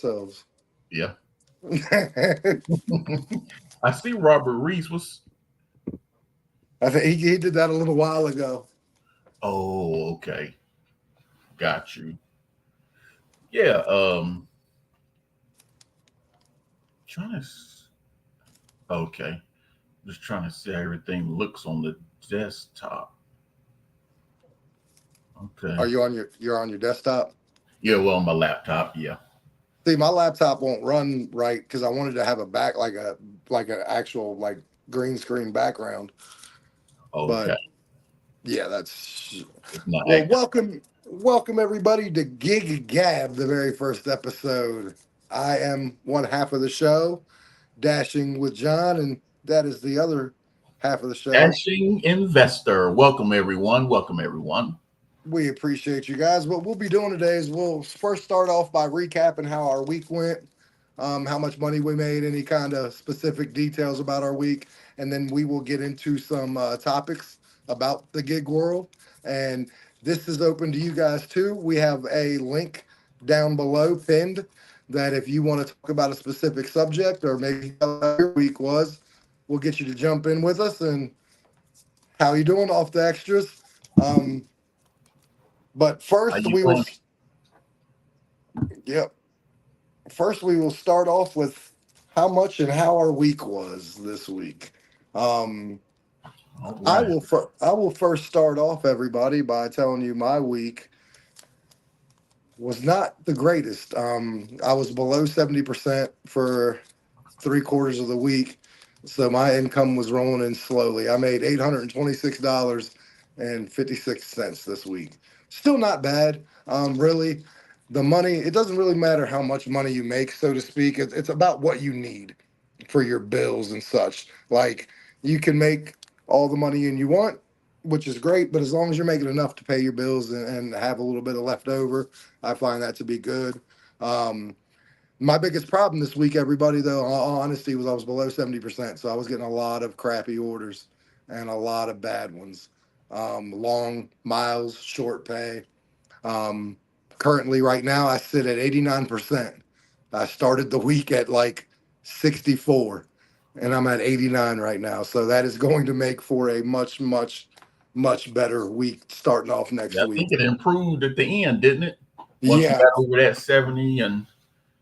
ourselves. Yeah. I see Robert Reese was. I think he did that a little while ago. Oh, okay. Got you. Yeah. Trying to. Okay. Just trying to see how everything looks on the desktop. Are Okay. you're on your desktop? Yeah. Well, on my laptop. Yeah. See, my laptop won't run right because I wanted to have a back like an actual like green screen background. Okay. But yeah, that's It's not well. active. Welcome everybody to Gig Gab, the very first episode. I am one half of the show, Dashing with John, and that is the other half of the show. Dashing investor. Welcome everyone. Welcome everyone. We appreciate you guys. What we'll be doing today is we'll first start off by recapping how our week went, how much money we made, any kind of specific details about our week, and then we will get into some topics about the gig world. And this is open to you guys too. We have a link down below pinned that if you want to talk about a specific subject or maybe how your week was, we'll get you to jump in with us. And how you doing off the extras? Um, but How first you we will, doing? yep. First we will start off with how much and how our week was this week. Um, All right. I will first start off everybody by telling you my week was not the greatest. I was below 70% for 3 quarters of the week, so my income was rolling in slowly. I made $826.56 this week. Still not bad. Really, the money, it doesn't really matter how much money you make, so to speak. It's about what you need for your bills and such. Like, you can make all the money you want, which is great, but as long as you're making enough to pay your bills and have a little bit of leftover, I find that to be good. Um, my biggest problem this week, everybody, though, in all honesty, was I was below 70%. So I was getting a lot of crappy orders and a lot of bad ones. Long miles, short pay. Um, Currently, right now, I sit at 89%. I started the week at like 64, and I'm at 89 right now. So that is going to make for a much, much, much better week starting off next Yeah, I think week. it improved at the end, didn't it? Once you Yeah. got over that 70 and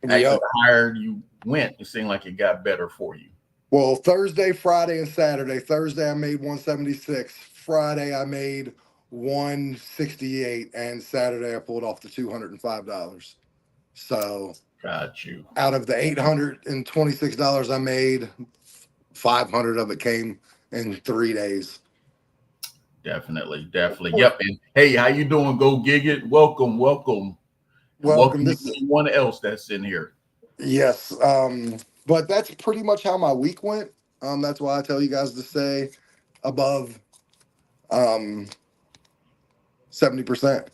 actually Yep. the higher you went, it seemed like it got better for you. Well, Thursday, Friday, and Saturday. Thursday, I made 176. Friday, I made 168. And Saturday, I pulled off the $205. So Got you. out of the $826 I made, 500 of it came in 3 days. Definitely, definitely. Yep. And hey, how you doing? Go Gig It. Welcome, welcome, and Welcome. welcome to This is, anyone else that's in here. yes. But that's pretty much how my week went. That's why I tell you guys to stay above um 70%.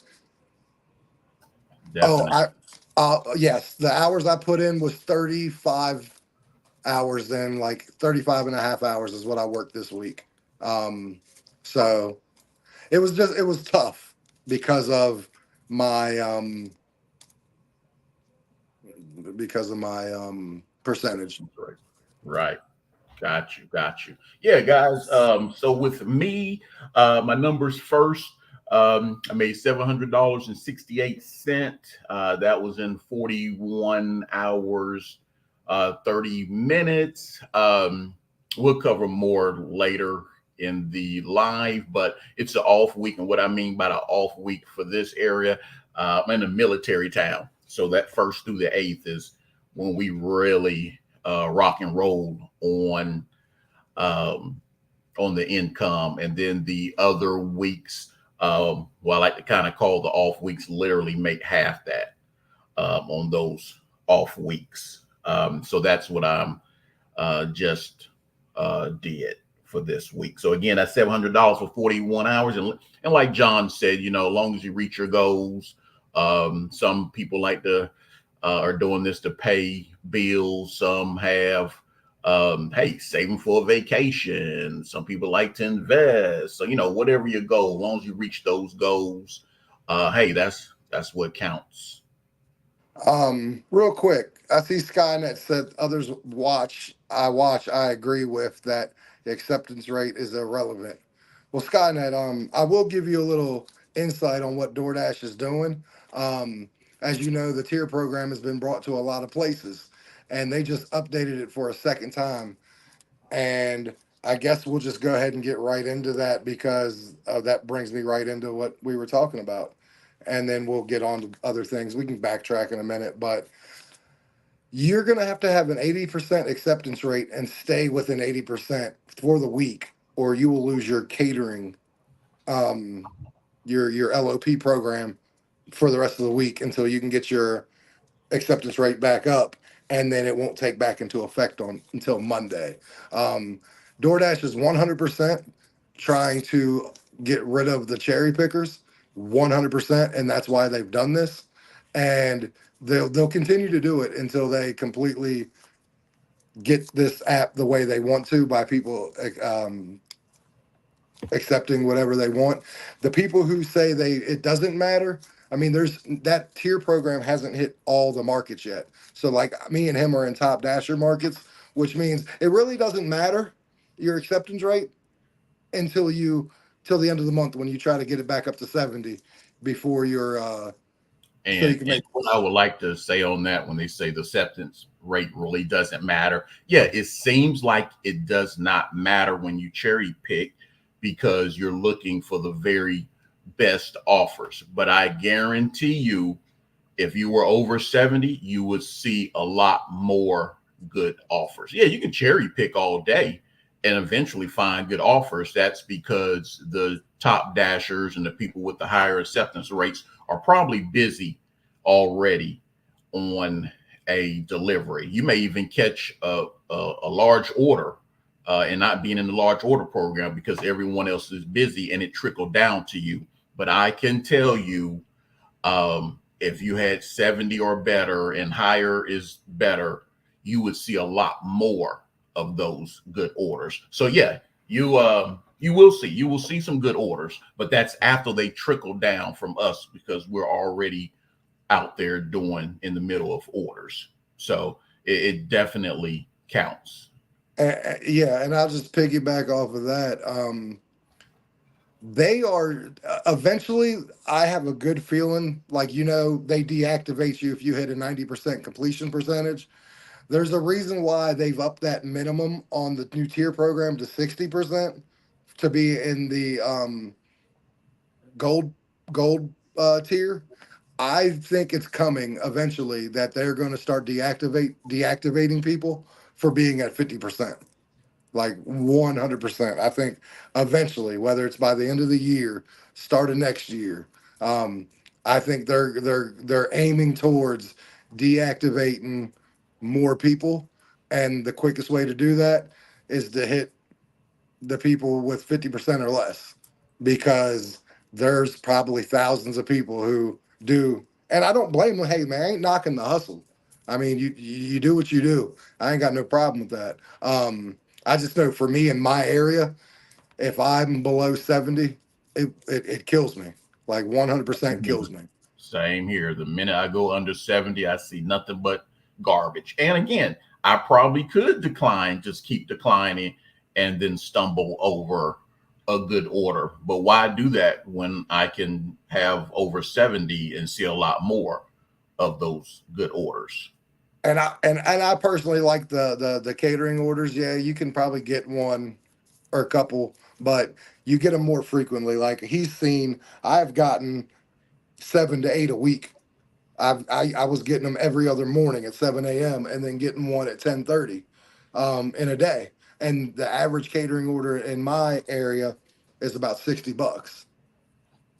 Oh, Definitely. yes, the hours I put in was 35 hours, then like 35 and a half hours is what I worked this week. So it was tough because of my percentage. Right. Right. Got you. Got you. Yeah, guys. So with me, my numbers first. I made $700.68. That was in 41 hours, 30 minutes. We'll cover more later in the live, but it's an off week. And what I mean by the off week for this area, I'm in a military town. So that first through the eighth is when we really rock and roll um, on the income, and then the other weeks, well, I like to kind of call the off weeks, literally make half that on those off weeks. So that's what I'm just did for this week. So again, that's $700 for 41 hours, and like John said, you know, as long as you reach your goals, some people like to are doing this to pay bills. Some have, hey, saving for a vacation. Some people like to invest. So, you know, whatever your goal, as long as you reach those goals, hey, that's what counts. Real quick, I see Skynet said others watch. I watch. I agree with that. The acceptance rate is irrelevant. Well, Skynet, I will give you a little insight on what DoorDash is doing. Um, as you know, the tier program has been brought to a lot of places, and they just updated it for a second time. And I guess we'll just go ahead and get right into that because that brings me right into what we were talking about. And then we'll get on to other things. We can backtrack in a minute, but you're going to have an 80% acceptance rate and stay within 80% for the week, or you will lose your catering, um, your LOP program for the rest of the week until you can get your acceptance rate back up, and then it won't take back into effect on until Monday. Um, DoorDash is 100% trying to get rid of the cherry pickers, 100%, and that's why they've done this. And they'll continue to do it until they completely get this app the way they want to by people accepting whatever they want. The people who say they it doesn't matter, I mean, there's that tier program hasn't hit all the markets yet. So like me and him are in top dasher markets, which means it really doesn't matter your acceptance rate until you till the end of the month when you try to get it back up to 70 before you're so you can And make. what I would like to say on that, when they say the acceptance rate really doesn't matter, yeah, it seems like it does not matter when you cherry pick because you're looking for the very best offers. But I guarantee you, if you were over 70, you would see a lot more good offers. Yeah, you can cherry pick all day and eventually find good offers. That's because the top dashers and the people with the higher acceptance rates are probably busy already on a delivery. You may even catch a large order and not being in the large order program because everyone else is busy and it trickled down to you. But I can tell you, if you had 70 or better and higher is better, you would see a lot more of those good orders. So yeah, you will see some good orders, but that's after they trickle down from us because we're already out there doing in the middle of orders. So it definitely counts. Yeah, and I'll just piggyback off of that. They are eventually, I have a good feeling like, they deactivate you if you hit a 90% completion percentage. There's a reason why they've upped that minimum on the new tier program to 60% to be in the gold tier. I think it's coming eventually that they're going to start deactivating people for being at 50%, like 100%. I think eventually, whether it's by the end of the year, start of next year, um, I think they're aiming towards deactivating more people, and the quickest way to do that is to hit the people with 50% or less, because there's probably thousands of people who do, and I don't blame them. Hey man, I ain't knocking the hustle. I mean, you do what you do. I ain't got no problem with that. I just know for me in my area, if I'm below 70, it kills me. Like 100% kills me. Same here. The minute I go under 70, I see nothing but garbage. And again, I probably could decline, just keep declining, and then stumble over a good order. But why do that when I can have over 70 and see a lot more of those good orders? And I personally like the catering orders. Yeah, you can probably get one or a couple, but you get them more frequently. Like I've gotten 7 to 8 a week. I was getting them every other morning at 7 a.m. and then getting one at 10:30 in a day. And the average catering order in my area is about $60.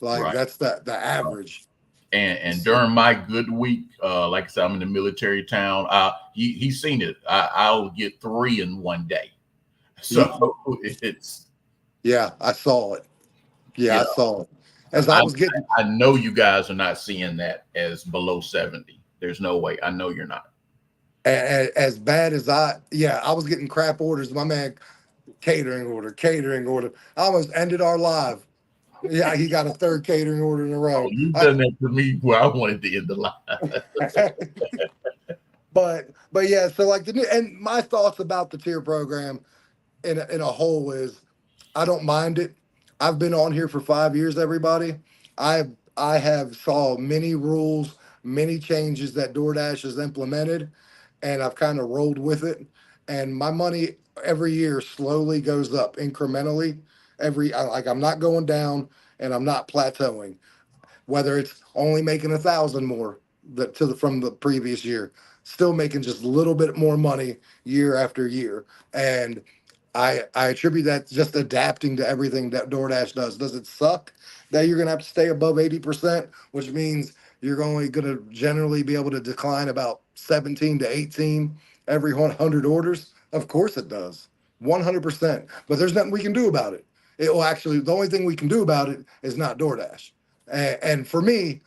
Like Right. that's the average. And during my good week, like I said, I'm in the military town. He's seen it. I'll get three in one day. Ye- So it's Yeah, I saw it. Yeah, yeah. I saw it. As I I was getting I know you guys are not seeing that as below 70. There's no way. I know you're not. as bad as I was getting crap orders. My man, catering order. I almost ended our live Yeah, he got a third catering order in a Oh, row. you've done that to me where I wanted to end the line. But yeah, so like the new and my thoughts about the tier program in a whole is I don't mind it. I've been on here for 5 years, everybody. I I have saw many rules, many changes that DoorDash has implemented, and I've kind of rolled with it. And my money every year slowly goes up incrementally. Like I'm not going down and I'm not plateauing, whether it's only making 1,000 more from the previous year, still making just a little bit more money year after year. And I attribute that to just adapting to everything that DoorDash does. Does it suck that you're gonna have to stay above 80%, which means you're only gonna generally be able to decline about 17 to 18 every 100 orders? Of course it does. 100%. But there's nothing we can do about it. It will actually, the only thing we can do about it is not DoorDash. And for me,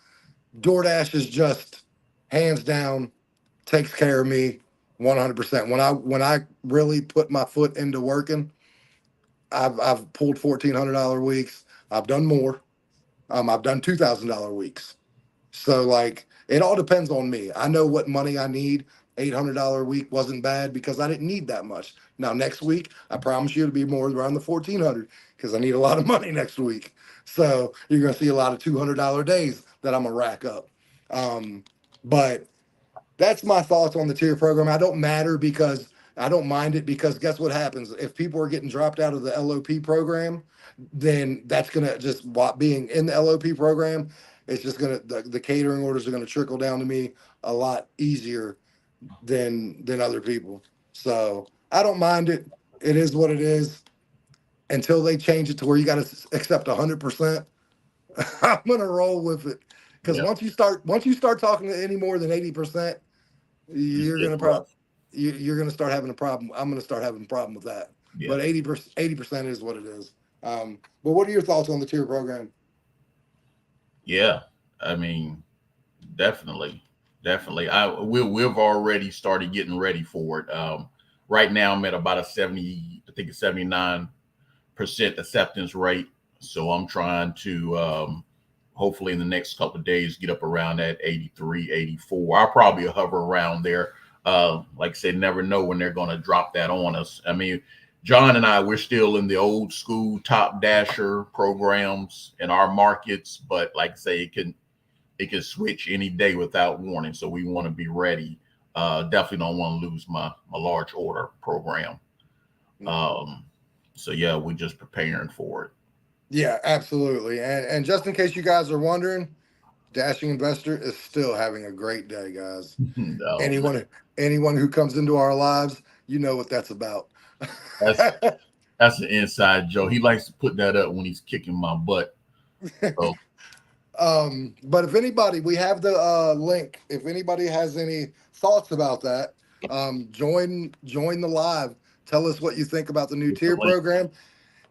DoorDash is just hands down takes care of me 100%. When I really put my foot into working, I've pulled $1,400 weeks. I've done more. I've done $2,000 weeks. So like it all depends on me. I know what money I need. $800 a week wasn't bad because I didn't need that much. Now next week, I promise you it'll be more around the 1,400 because I need a lot of money next week. So you're gonna see a lot of $200 days that I'm gonna rack up. But that's my thoughts on the tier program. I don't mind it because guess what happens? If people are getting dropped out of the LOP program, then that's gonna just being in the LOP program, it's just gonna the catering orders are gonna trickle down to me a lot easier than other people. So I don't mind it. It is what it is. Until they change it to where you got to accept 100%, I'm gonna roll with it. Because Yeah, once you start talking to any more than 80%, it's you're just gonna probably rough. you're gonna start having a problem. I'm gonna start having a problem with that. Yeah, But 80% is what it is. But what are your thoughts on the tier program? yeah. I mean, definitely, definitely. We've already started getting ready for it. Right now, I'm at about a 70, I think it's 79% acceptance rate. So I'm trying to hopefully in the next couple of days get up around that 83, 84. I'll probably hover around there. Like I said, never know when they're going to drop that on us. I mean, John and I, we're still in the old school top dasher programs in our markets, but like I say, it can switch any day without warning. So we want to be ready. Definitely don't want to lose my large order program. Um, so yeah, we're just preparing for it. Yeah, absolutely. And just in case you guys are wondering, Dashing Investor is still having a great day, guys. No, Anyone who comes into our lives, you know what that's about. that's that's an inside joke. He likes to put that up when he's kicking my butt. So But if anybody, we have the link. If anybody has any thoughts about that, join the live. Tell us what you think about the new get the tier link. program.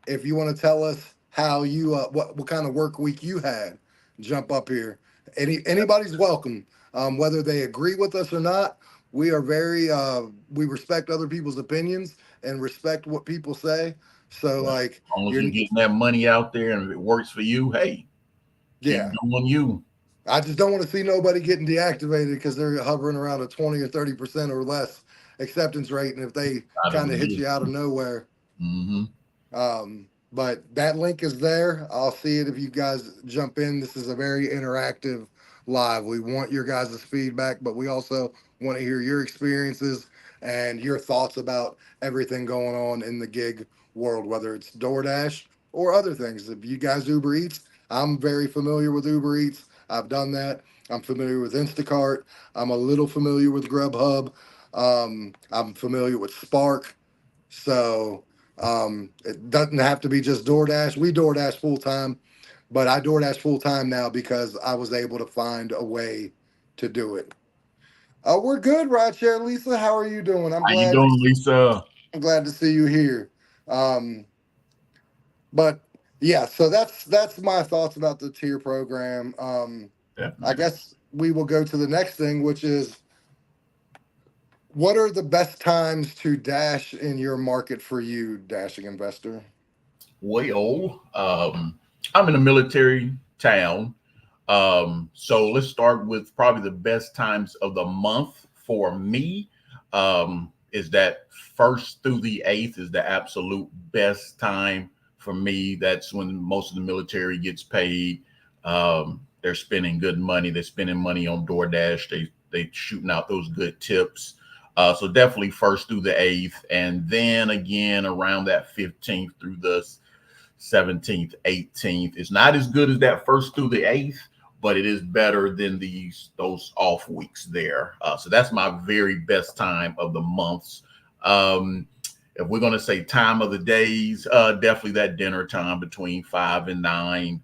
If you want to tell us how you what kind of work week you had, jump up here. Anybody's welcome. Whether they agree with us or not, we are very we respect other people's opinions and respect what people say. So As like long as you're you're getting that money out there and if it works for you, hey, keep yeah. doing you. I just don't want to see nobody getting deactivated because they're hovering around a 20 or 30% or less acceptance rate. And if they Out of kind the of hit blue. you out of nowhere, Mm-hmm. but that link is there. I'll see it if you guys jump in. This is a very interactive live. We want your guys' feedback, but we also want to hear your experiences and your thoughts about everything going on in the gig world, whether it's DoorDash or other things. If you guys Uber Eats, I'm very familiar with Uber Eats. I've done that. I'm familiar with Instacart. I'm a little familiar with Grubhub. I'm familiar with Spark. So it doesn't have to be just DoorDash. We DoorDash full time, but I DoorDash full time now because I was able to find a way to do it. We're good, Rideshare. Lisa, how are you doing? How you doing, Lisa? I'm glad to see you here. Um, but yeah, so that's my thoughts about the tier program. I Definitely. guess we will go to the next thing, which is what are the best times to dash in your market for you, dashing investor? Way old. I'm in a military town. So let's start with probably the best times of the month for me. Is that first through the eighth is the absolute best time for me. That's when most of the military gets paid. They're spending good money. They're spending money on DoorDash. They shooting out those good tips. So definitely first through the eighth, and then again around that 15th through the 17th, 18th. It's not as good as that first through the eighth, but it is better than those off weeks there. So that's my very best time of the months. Um, if we're going to say time of the days, definitely that dinner time between 5 and 9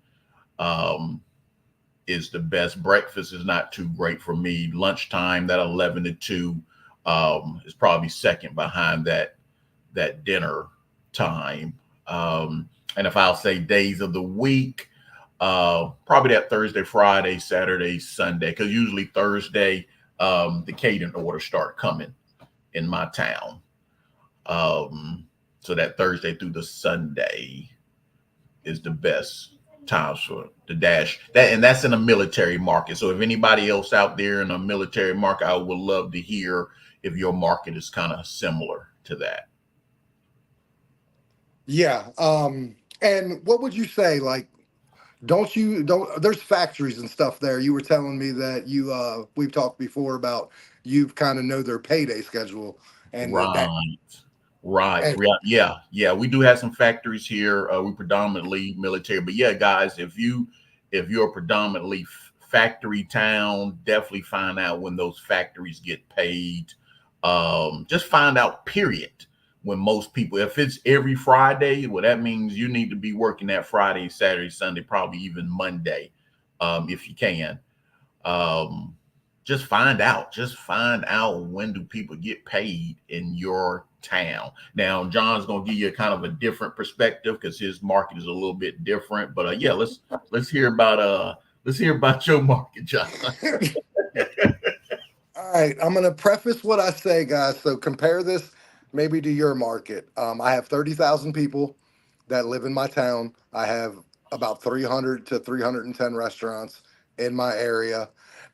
um, is the best. Breakfast is not too great for me. Lunchtime, that 11 to 2, is probably second behind that dinner time. And if I'll say days of the week, probably that Thursday, Friday, Saturday, Sunday, because usually Thursday, the catering orders start coming in my town. So that Thursday through the Sunday is the best times for the dash. And that's in a military market. So if anybody else out there in a military market, I would love to hear if your market is kind of similar to that. Yeah. And what would you say? Like, don't there's factories and stuff there. You were telling me that we've talked before about you kind of know their payday schedule and that Right. Right. and Yeah. We do have some factories here. We predominantly military, but yeah, guys, if you're predominantly factory town, definitely find out when those factories get paid. Just find out. Period. When most people, if it's every Friday, well, that means you need to be working that Friday, Saturday, Sunday, probably even Monday, if you can. Um, just find out. Just find out when do people get paid in your town. Now, John's gonna give you a kind of a different perspective because his market is a little bit different. But yeah, let's hear about your market, John. all right, I'm gonna preface what I say, guys. So compare this maybe to your market. I have 30,000 people that live in my town. I have about 300 to 310 restaurants in my area,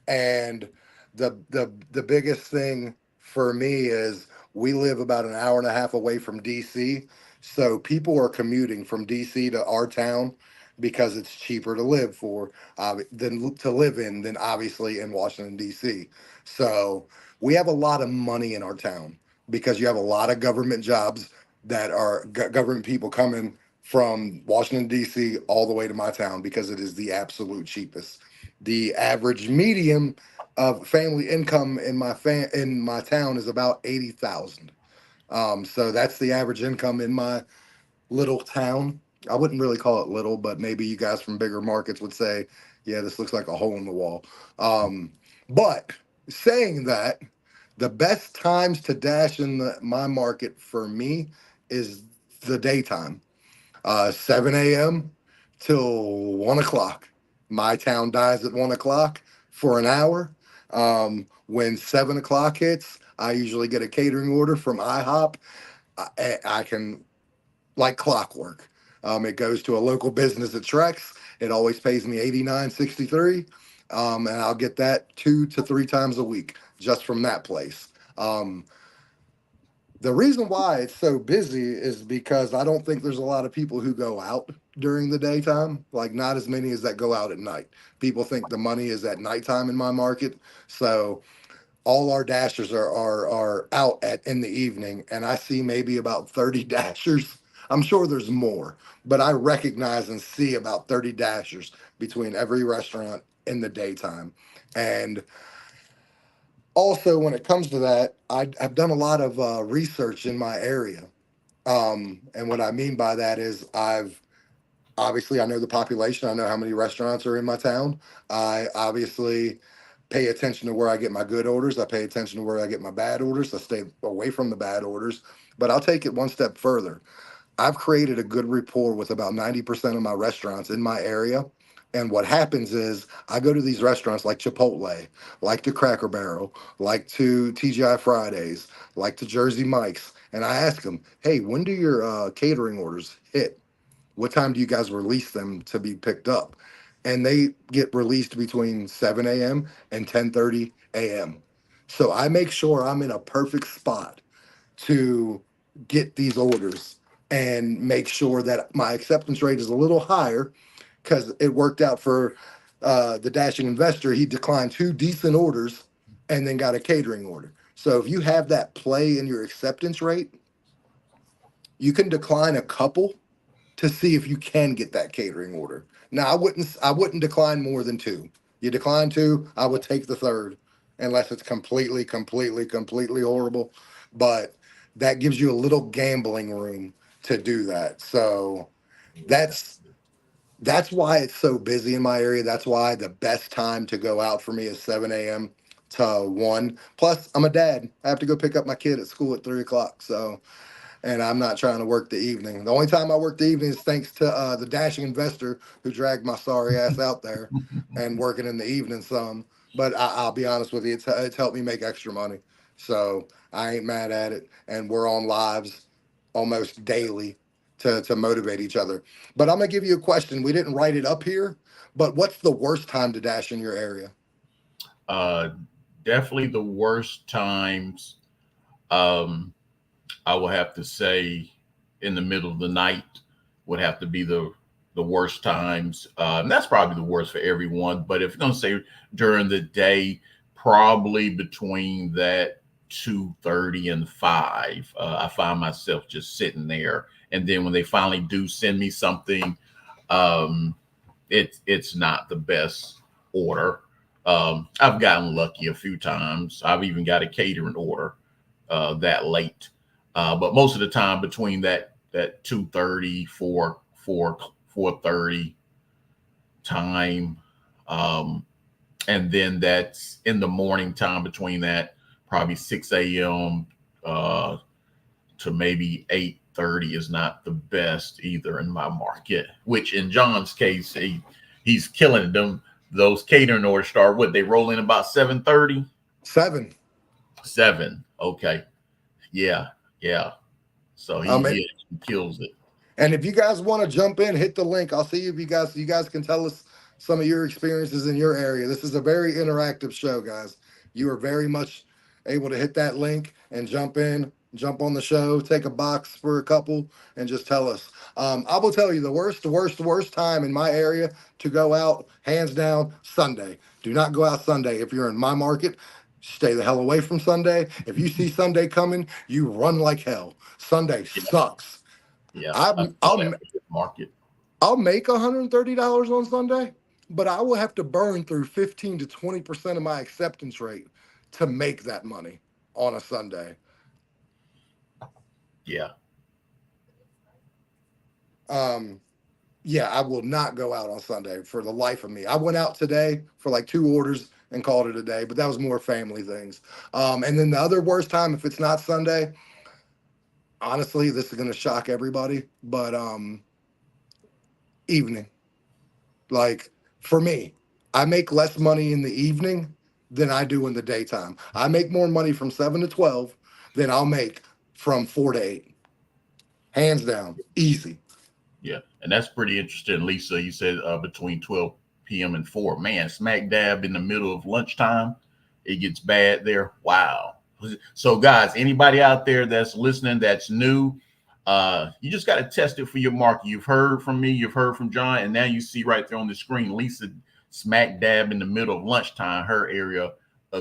and the biggest thing for me is we live about an hour and a half away from DC. So people are commuting from DC to our town because it's cheaper to live for than to live in than obviously in Washington DC. So we have a lot of money in our town because you have a lot of government jobs that are government people coming from Washington D.C. all the way to my town because it is the absolute cheapest. The average median of family income in in my town is about 80,000. So that's the average income in my little town. I wouldn't really call it little, but maybe you guys from bigger markets would say, yeah, this looks like a hole in the wall. But saying that, the best times to dash in my market for me is the daytime, 7 a.m. till 1 o'clock. My town dies at 1 o'clock for an hour. When 7 o'clock hits, I usually get a catering order from IHOP. I can like clockwork. It goes to a local business at Trex. It always pays me 89.63, and I'll get that 2 to 3 times a week just from that place. Um, the reason why it's so busy is because I don't think there's a lot of people who go out during the daytime. Like not as many as that go out at night. People think the money is at nighttime in my market, so all our dashers are out at in the evening, and I see maybe about 30 dashers. I'm sure there's more, but I recognize and see about 30 dashers between every restaurant in the daytime. And also, when it comes to that, I've done a lot of research in my area. And what I mean by that is I know the population. I know how many restaurants are in my town. I obviously pay attention to where I get my good orders. I pay attention to where I get my bad orders. I stay away from the bad orders. But I'll take it one step further. I've created a good rapport with about 90% of my restaurants in my area. And what happens is I go to these restaurants like Chipotle, like to Cracker Barrel, like to TGI Fridays, like to Jersey Mike's, and I ask them, hey, when do your catering orders hit? what time do you guys release them to be picked up? And they get released between 7 a.m. and 10:30 a.m. So I make sure I'm in a perfect spot to get these orders and make sure that my acceptance rate is a little higher because it worked out for the dashing investor. He declined two decent orders and then got a catering order. So if you have that play in your acceptance rate, you can decline a couple to see if you can get that catering order. Now, I wouldn't decline more than two. You decline two, I would take the third, unless it's completely horrible. But that gives you a little gambling room to do that. So that's that's why it's so busy in my area. That's why the best time to go out for me is 7 a.m. to 1. Plus, I'm a dad. I have to go pick up my kid at school at 3 o'clock. So and I'm not trying to work the evening. The only time I work the evening is thanks to the dashing investor who dragged my sorry ass out there and working in the evening some. But I'll be honest with you, it's helped me make extra money. So I ain't mad at it. And we're on lives almost daily to motivate each other. But I'm going to give you a question. We didn't write it up here, but what's the worst time to dash in your area? Uh, Definitely the worst times. Um, I will have to say, in the middle of the night would have to be the worst times. And that's probably the worst for everyone. But if you're going to say during the day, probably between that 2:30 and 5, I find myself just sitting there. And then when they finally do send me something, um, it's not the best order. I've gotten lucky a few times. I've even got a catering order that late. But most of the time between that 2:30, 4:30 time, um, and then that's in the morning time between that probably 6 a.m. To maybe 8:30 is not the best either in my market. Which in John's case, he's killing them. Those catering orders start what they roll in about 7:30. 7. 7. Okay. Yeah. Yeah. So Um, he kills it. And if you guys want to jump in, hit the link. I'll see if you guys can tell us some of your experiences in your area. This is a very interactive show, guys. You are very much able to hit that link and jump in, jump on the show, take a box for a couple, and just tell us. I will tell you the worst time in my area to go out, hands down, Sunday. Do not go out Sunday if you're in my market. Stay the hell away from Sunday. If you see Sunday coming, you run like hell. Sunday Yeah. sucks. Yeah. I I'm, feel I'll that with the market. I'll make $130 on Sunday, but I will have to burn through 15 to 20% of my acceptance rate to make that money on a Sunday. Yeah. Um, yeah, I will not go out on Sunday for the life of me. I went out today for like two orders and called it a day, but that was more family things. And then the other worst time, if it's not Sunday, honestly, this is going to shock everybody, but evening. Like for me, I make less money in the evening than I do in the daytime. I make more money from 7 to 12 than I'll make from 4 to 8. Hands down, easy. Yeah. And that's pretty interesting, Lisa. You said between 12 p.m. and 4. Man, smack dab in the middle of lunchtime, it gets bad there. Wow. So, guys, anybody out there that's listening that's new, you just got to test it for your market. You've heard from me, you've heard from John, and now you see right there on the screen, Lisa smack dab in the middle of lunchtime, her area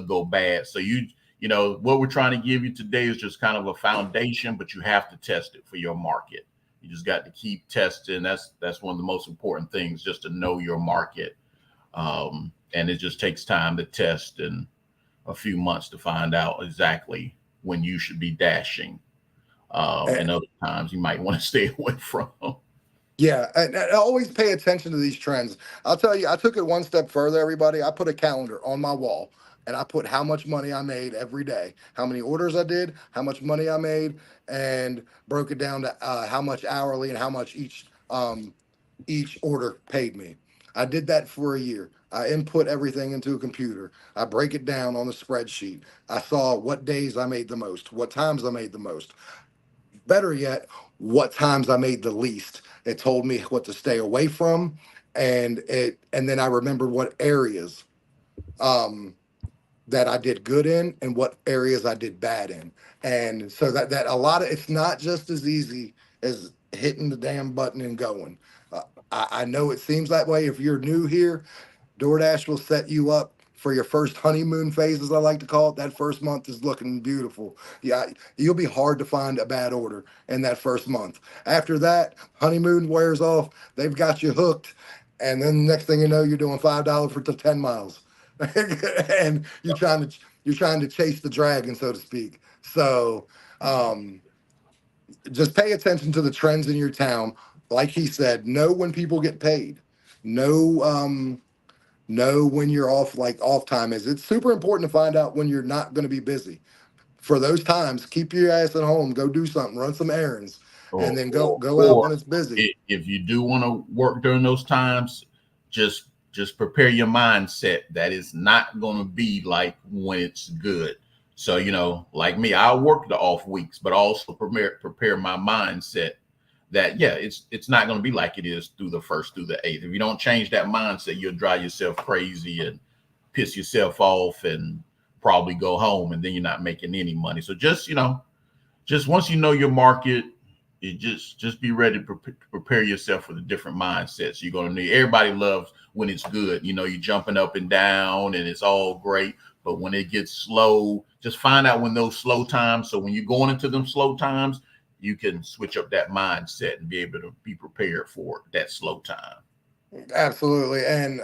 go bad. So you know what we're trying to give you today is just kind of a foundation, but you have to test it for your market. You just got to keep testing. That's one of the most important things, just to know your market. And it just takes time to test and a few months to find out exactly when you should be dashing. Eh, And other times you might want to stay away from. Yeah, and always pay attention to these trends. I'll tell you, I took it one step further, everybody. I put a calendar on my wall and I put how much money I made every day, how many orders I did, how much money I made, and broke it down to how much hourly and how much each order paid me. I did that for a year. I input everything into a computer. I break it down on the spreadsheet. I saw what days I made the most, what times I made the most. Better yet, what times I made the least. It told me what to stay away from, and then I remembered what areas um, that I did good in and what areas I did bad in. And so that a lot of it's not just as easy as hitting the damn button and going. I know it seems that way if you're new here. DoorDash will set you up for your first honeymoon phase, as I like to call it. That first month is looking beautiful. Yeah, you'll be hard to find a bad order in that first month. After that, honeymoon wears off. They've got you hooked, and then the next thing you know, you're doing $5 for 10 miles, and you're trying to chase the dragon, so to speak. So just pay attention to the trends in your town. Like he said, know when people get paid. Know know when you're off, like off time is. It's super important to find out when you're not going to be busy. For those times, keep your ass at home, go do something, run some errands, and then go out or when it's busy. if you do want to work during those times, just prepare your mindset that it's not going to be like when it's good. So like me, I work the off weeks, but also prepare my mindset that yeah, it's not going to be like it is through the first through the eighth. If you don't change that mindset, you'll drive yourself crazy and piss yourself off and probably go home, and then you're not making any money. So just once you know your market, you just be ready to prepare yourself for the different mindsets you're going to need. Everybody loves when it's good. You're jumping up and down and it's all great. But when it gets slow, just find out when those slow times. So when you're going into them slow times, you can switch up that mindset and be able to be prepared for that slow time. Absolutely. And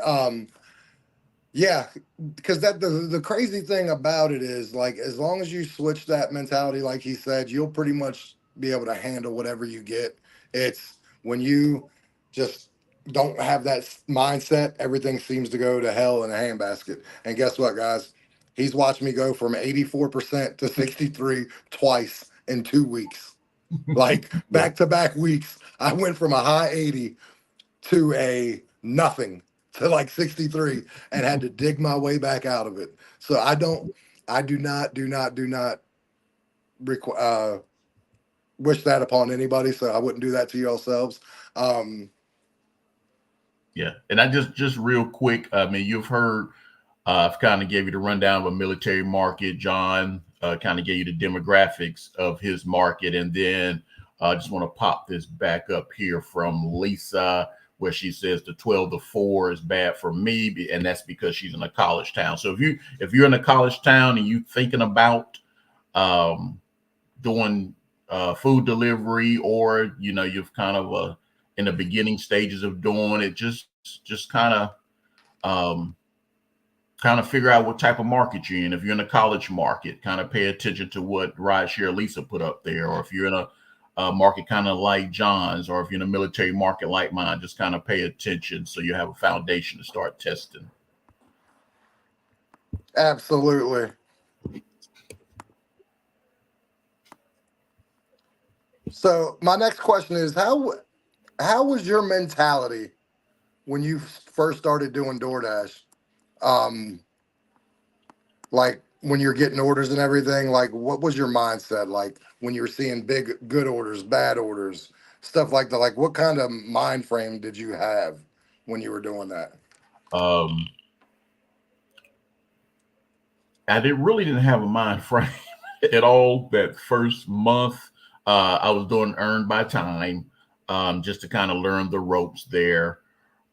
yeah, because the crazy thing about it is, like, as long as you switch that mentality, like he said, you'll pretty much be able to handle whatever you get. It's when you just don't have that mindset, everything seems to go to hell in a handbasket. And guess what, guys? He's watched me go from 84% to 63 twice in 2 weeks. Like Yeah. back to back weeks, I went from a high 80 to a nothing to like 63 and had to dig my way back out of it. So I do not wish that upon anybody. So I wouldn't do that to yourselves. Um, Yeah. And I just real quick, I mean, you've heard, I've kind of gave you the rundown of a military market. John kind of gave you the demographics of his market. And then I just want to pop this back up here from Lisa, where she says the 12 to 4 is bad for me, and that's because she's in a college town. So if you're in a college town and you thinking about doing food delivery, or you've kind of in the beginning stages of doing it, just kind of figure out what type of market you're in. If you're in a college market, kind of pay attention to what Rideshare Lisa put up there. Or if you're in a market kind of like John's, or if you're in a military market like mine, just kind of pay attention so you have a foundation to start testing. Absolutely. So my next question is how was your mentality when you first started doing DoorDash? Um, like when you're getting orders and everything, like what was your mindset like when you were seeing big good orders, bad orders, stuff like that? Like what kind of mind frame did you have when you were doing that? Um, I really didn't have a mind frame at all that first month. I was doing earned by time, just to kind of learn the ropes there.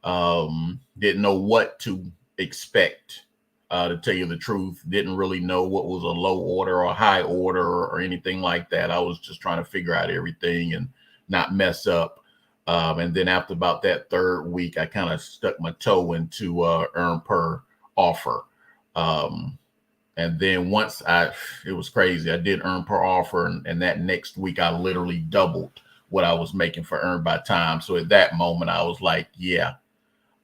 Didn't know what to expect, to tell you the truth. Didn't really know what was a low order or a high order or anything like that. I was just trying to figure out everything and not mess up. And then after about that third week, I kind of stuck my toe into earn per offer. And then it was crazy. I did earn per offer, and that next week I literally doubled what I was making for earn by time. So at that moment, I was like, yeah,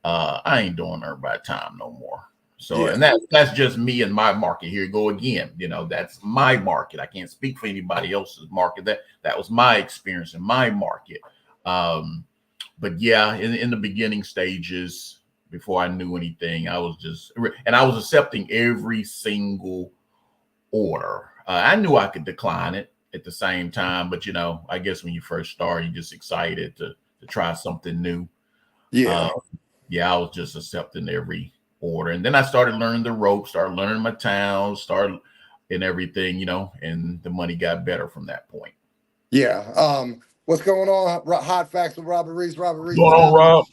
I ain't doing earn by time no more. So, Yeah. and that's just me and my market. Here you go again. That's my market. I can't speak for anybody else's market. That was my experience in my market. But yeah, in the beginning stages, before I knew anything, I was accepting every single order. I knew I could decline it. at the same time. But I guess when you first start, you're just excited to try something new. Yeah. Yeah, I was just accepting every order, and then I started learning the ropes, started learning my town, started and everything, and the money got better from that point. Yeah. What's going on? Hot Facts with Robert Reese. Robert Reese Going is on, down in the Rob?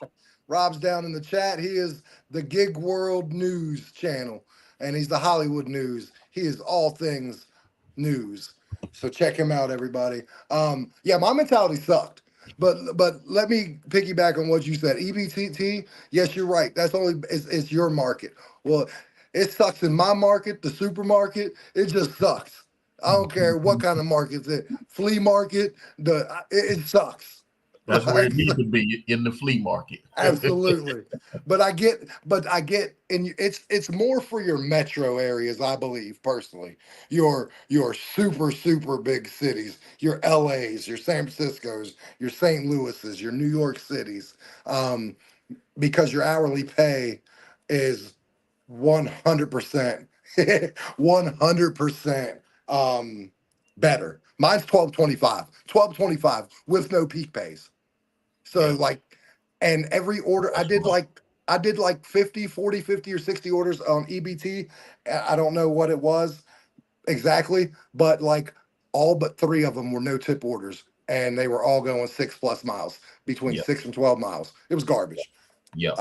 Rob's down in the chat. He is the Gig World News channel, and he's the Hollywood News. He is all things news. So check him out, everybody. Yeah, my mentality sucked. But let me piggyback on what you said. EBTT, yes, you're right. That's only it's your market. Well, it sucks in my market, the supermarket. It just sucks. I don't care what kind of market it's in. Flea market, it sucks. That's where it Like, needs to be, in the flea market. absolutely. But I get, and it's more for your metro areas, I believe, personally. Your super big cities, your LAs, your San Franciscos, your St. Louis's, your New York cities, um, because your hourly pay is 100%, 100% better. Mine's 12.25 with no peak pays. So Yeah. like, and every order That's right. I did like 50, 40, 50 or 60 orders on EBT. I don't know what it was exactly, but like all but three of them were no tip orders. And they were all going 6+ miles, between Yeah. 6 and 12 miles. It was garbage. Yeah.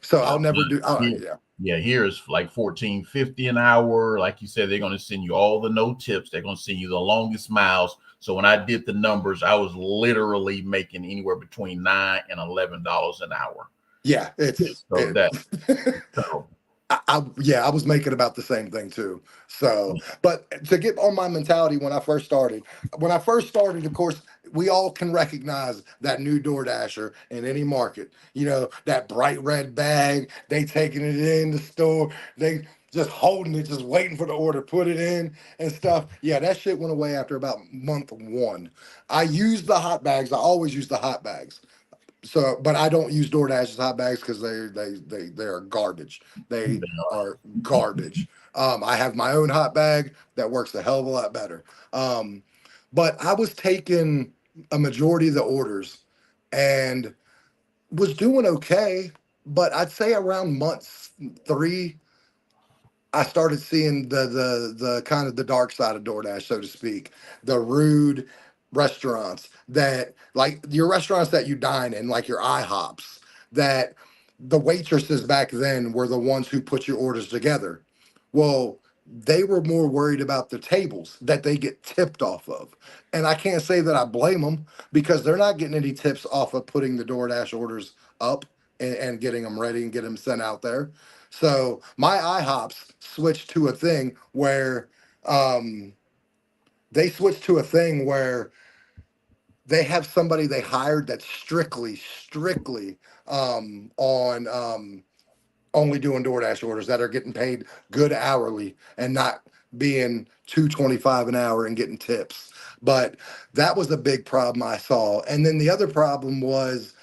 So Yeah. I'll never do. Here, Yeah, yeah, here is like 14.50 an hour. Like you said, they're going to send you all the no tips. They're going to send you the longest miles. So when I did the numbers, I was literally making anywhere between $9 and $11 an hour. yeah, So that, so, I was making about the same thing too. So, but to get on my mentality when I first started, of course, we all can recognize that new DoorDasher in any market. That bright red bag, they taking it in the store, they just holding it, just waiting for the order, put it in and stuff. Yeah, that shit went away after about month one. I used the hot bags. I always use the hot bags. So, but I don't use DoorDash's hot bags because they are garbage. They are garbage. I have my own hot bag that works a hell of a lot better. But I was taking a majority of the orders and was doing okay. But I'd say around month three, I started seeing the kind of the dark side of DoorDash, so to speak, the rude restaurants that like your restaurants that you dine in, like your IHOPs, that the waitresses back then were the ones who put your orders together. Well, they were more worried about the tables that they get tipped off of. And I can't say that I blame them because they're not getting any tips off of putting the DoorDash orders up and getting them ready and getting them sent out there. So my IHOPs switched to a thing where um, they switched to a thing where they have somebody they hired that's strictly on only doing DoorDash orders that are getting paid good hourly and not being 225 an hour and getting tips. But that was a big problem I saw. And then the other problem was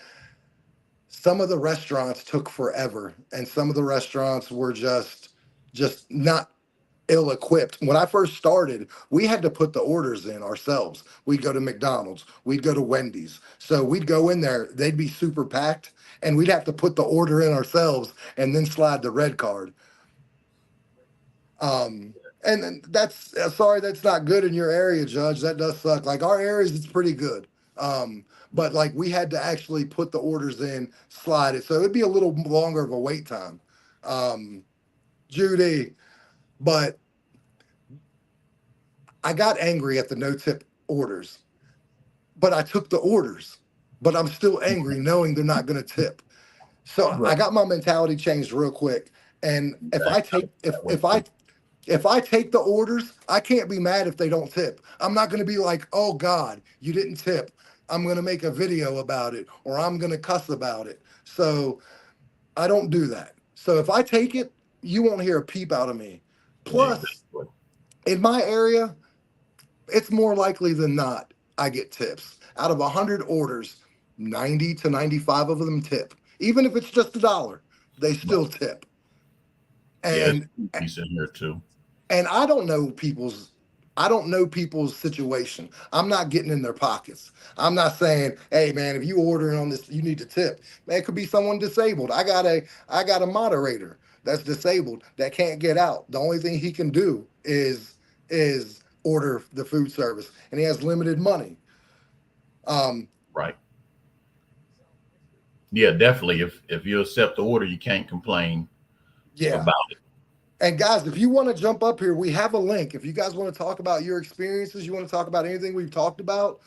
some of the restaurants took forever and some of the restaurants were just not ill equipped. When I first started, we had to put the orders in ourselves. We'd go to McDonald's, we'd go to Wendy's. So we'd go in there, they'd be super packed, and we'd have to put the order in ourselves and then slide the red card. And then that's sorry, that's not good in your area, Judge. That does suck. Like our areas, it's pretty good. But like we had to actually put the orders in, slide it. So it'd be a little longer of a wait time. Um, Judy, but I got angry at the no tip orders, but I took the orders, but I'm still angry knowing they're not going to tip. So I right. got my mentality changed real quick. And if I Exactly. take if I take the orders, I can't be mad if they don't tip. I'm not going to be like, "Oh God, you didn't tip." I'm going to make a video about it or I'm going to cuss about it. So I don't do that. So if I take it, you won't hear a peep out of me. Plus, Exactly. in my area, it's more likely than not I get tips. Out of 100 orders, 90 to 95 of them tip. Even if it's just $1, they still tip. Yeah, it's And decent here too. and I don't know people's. I don't know people's situation. I'm not getting in their pockets. I'm not saying, hey man, if you ordering on this, you need to tip. Man, it could be someone disabled. I got a moderator that's disabled that can't get out. The only thing he can do is order the food service, and he has limited money. Um, Right. Yeah, definitely. If you accept the order, you can't complain yeah. about it. And guys, if you want to jump up here, we have a link. If you guys want to talk about your experiences, you want to talk about anything we've talked about,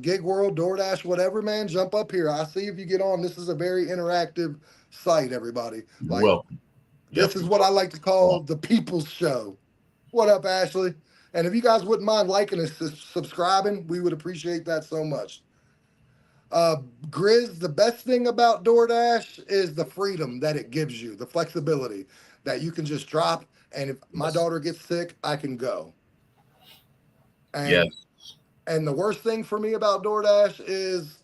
Gig World, DoorDash, whatever, man, jump up here. I see if you get on. This is a very interactive site, everybody. You're Like, welcome. this Yep. is what I like to call the people's show. What up, Ashley? And if you guys wouldn't mind liking and subscribing, we would appreciate that so much. Uh, Grizz, the best thing about DoorDash is the freedom that it gives you, the flexibility that you can just drop. And if my Yes. daughter gets sick, I can go. Yes. And and the worst thing for me about DoorDash is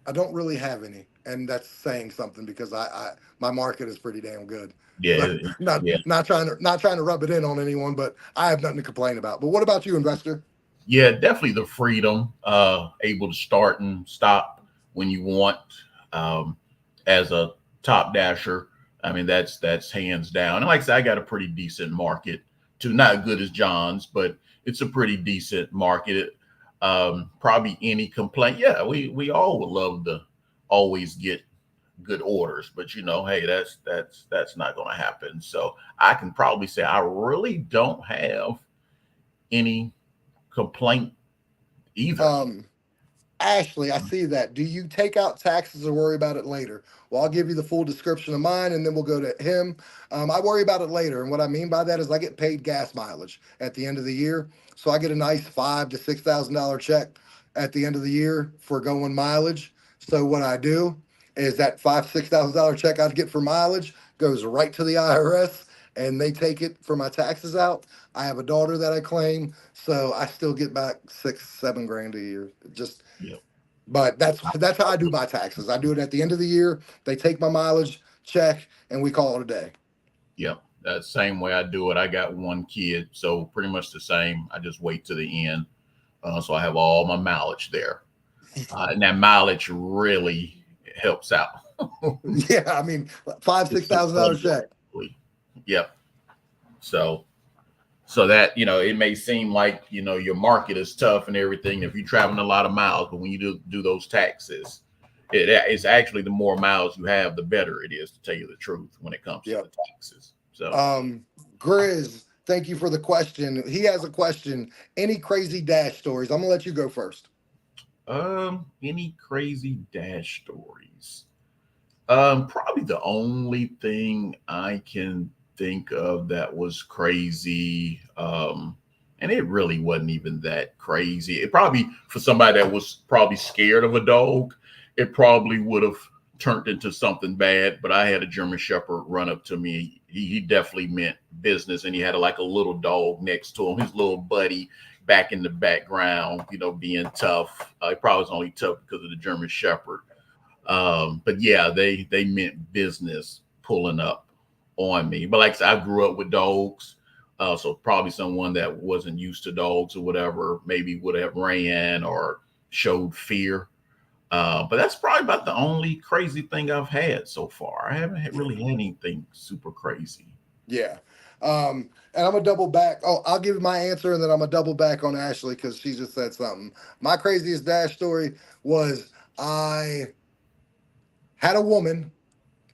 I don't really have any, and that's saying something because I my market is pretty damn good. So Yeah. not Yeah. not trying to rub it in on anyone, but I have nothing to complain about. But what about you, investor? Yeah, definitely the freedom, able to start and stop when you want. Um, as a top dasher, I mean that's hands down. And like I said, I got a pretty decent market too. Not as good as John's, but it's a pretty decent market. Probably any complaint. Yeah, we all would love to always get good orders, but hey, that's not going to happen. So I can probably say I really don't have any complaint either. Um, Ashley, I see that. Do you take out taxes or worry about it later? Well, I'll give you the full description of mine and then we'll go to him. I worry about it later. And what I mean by that is I get paid gas mileage at the end of the year. So I get a nice $5,000 to $6,000 check at the end of the year for going mileage. So what I do is that $6,000 check I get for mileage goes right to the IRS and they take it for my taxes out. I have a daughter that I claim, so I still get back 6, 7 grand a year. Just Yep. but that's how I do my taxes. I do it at the end of the year. They take my mileage check and we call it a day. Yep. That same way I do it. I got one kid, so pretty much the same. I just wait to the end. So I have all my mileage there. And that mileage really helps out. Yeah, I mean, five, It's six thousand dollar check. unbelievably. Yep. So so that it may seem like your market is tough and everything if you're traveling a lot of miles, but when you do those taxes, it's actually the more miles you have, the better it is, to tell you the truth, when it comes to Yep. the taxes. So Grizz, thank you for the question. He has a question. Any crazy dash stories? I'm gonna let you go first. any crazy dash stories? Probably the only thing I can think of that was crazy, and it really wasn't even that crazy. It probably, for somebody that was probably scared of a dog, it probably would have turned into something bad. But I had a German Shepherd run up to me. He definitely meant business, and he had like a little dog next to him, his little buddy back in the background, being tough. He probably was only tough because of the German Shepherd. But yeah, they meant business pulling up on me. But like I said, I grew up with dogs, so probably someone that wasn't used to dogs or whatever maybe would have ran or showed fear. But that's probably about the only crazy thing I've had so far. I haven't really had anything super crazy. Yeah. And I'm gonna double back. Oh, I'll give my answer and then I'm gonna double back on Ashley because she just said something. My craziest dash story was I had a woman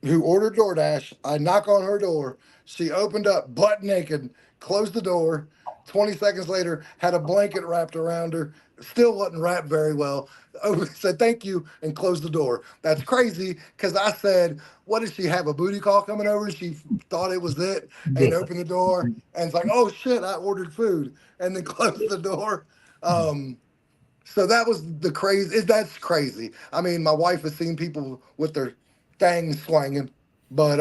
who ordered DoorDash. I knock on her door. She opened up butt naked, closed the door. 20 seconds later, had a blanket wrapped around her. Still wasn't wrapped very well. Oh, said thank you and closed the door. That's crazy because I said, what did she have? A booty call coming over? She thought it was it and opened the door and it's like, oh shit, I ordered food and then closed the door. Um, so that was the crazy. That's crazy. I mean, my wife has seen people with their things swinging, but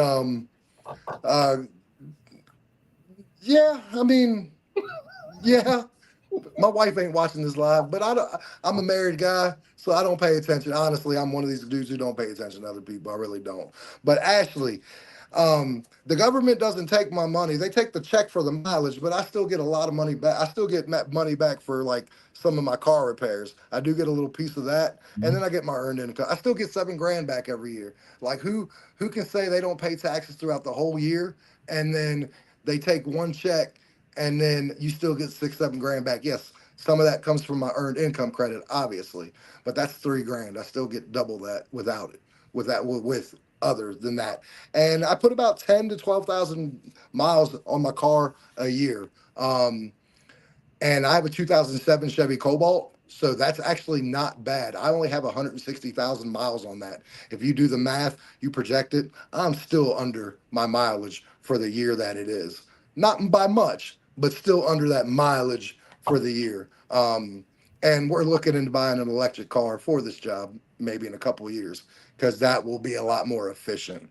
uh, yeah. I mean, yeah. My wife ain't watching this live, but I don't, I'm a married guy, so I don't pay attention. Honestly, I'm one of these dudes who don't pay attention to other people. I really don't. But Ashley, The government doesn't take my money. They take the check for the mileage, but I still get a lot of money back. I still get money back for like some of my car repairs. I do get a little piece of that, and then I get my earned income. I still get 7 grand back every year. Like who can say they don't pay taxes throughout the whole year, and then they take one check, and then you still get 6, 7 grand back? Yes, some of that comes from my earned income credit, obviously, but that's 3 grand. I still get double that without it. With other than that, and I put about 10 to 12,000 miles on my car a year. And I have a 2007 Chevy Cobalt, so that's actually not bad. I only have 160,000 miles on that. If you do the math, you project it, I'm still under my mileage for the year that it is. Not by much, but still under that mileage for the year. And we're looking into buying an electric car for this job, maybe in a couple of years, because that will be a lot more efficient.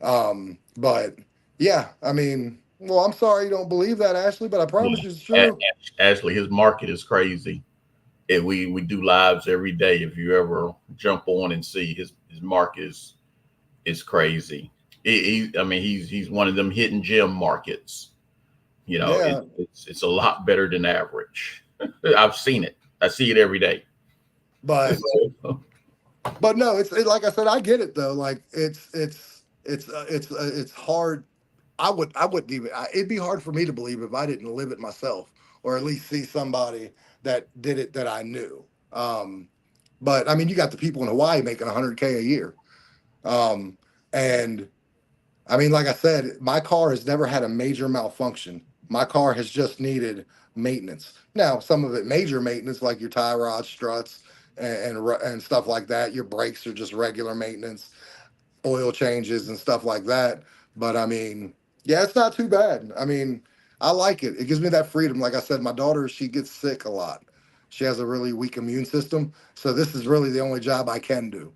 But yeah, I mean, well, I'm sorry you don't believe that, Ashley, but I promise Yeah. you it's true. Actually, his market is crazy. We do lives every day. If you ever jump on and see his market is crazy. I mean, he's one of them hidden gem markets. You know, Yeah, it's a lot better than average. I've seen it. I see it every day. but no, like I said, I get it though. Like it's hard. I wouldn't even. It'd be hard for me to believe if I didn't live it myself, or at least see somebody that did it that I knew. But I mean, you got the people in Hawaii making 100K a year, um, and I mean, like I said, my car has never had a major malfunction. My car has just needed maintenance. Now, some of it major maintenance, like your tie rod struts and stuff like that. Your brakes are just regular maintenance, oil changes and stuff like that. But I mean, yeah, it's not too bad. I mean, I like it. It gives me that freedom. Like I said, my daughter, she gets sick a lot. She has a really weak immune system. So this is really the only job I can do.